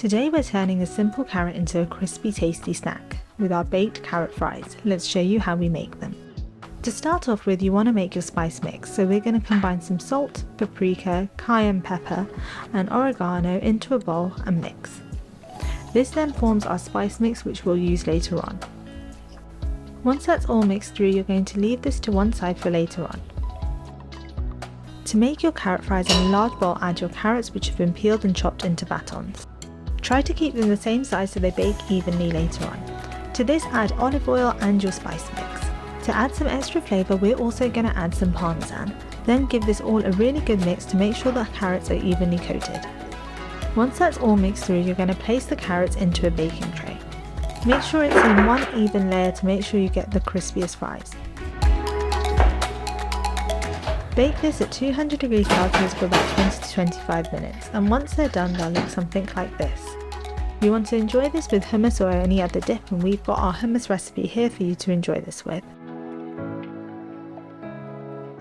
Today we're turning a simple carrot into a crispy tasty snack with our baked carrot fries. Let's show you how we make them. To start off with, you want to make your spice mix, so we're going to combine some salt, paprika, cayenne pepper and oregano into a bowl and mix. This then forms our spice mix, which we'll use later on. Once that's all mixed through, you're going to leave this to one side for later on. To make your carrot fries in a large bowl, add your carrots which have been peeled and chopped into batons. Try to keep them the same size so they bake evenly later on. To this, add olive oil and your spice mix. To add some extra flavour, we're also going to add some parmesan. Then give this all a really good mix to make sure the carrots are evenly coated. Once that's all mixed through, you're going to place the carrots into a baking tray. Make sure it's in one even layer to make sure you get the crispiest fries. Bake this at 200 degrees Celsius for about 20 to 25 minutes, and once they're done, they'll look something like this. You want to enjoy this with hummus or any other dip, and we've got our hummus recipe here for you to enjoy this with.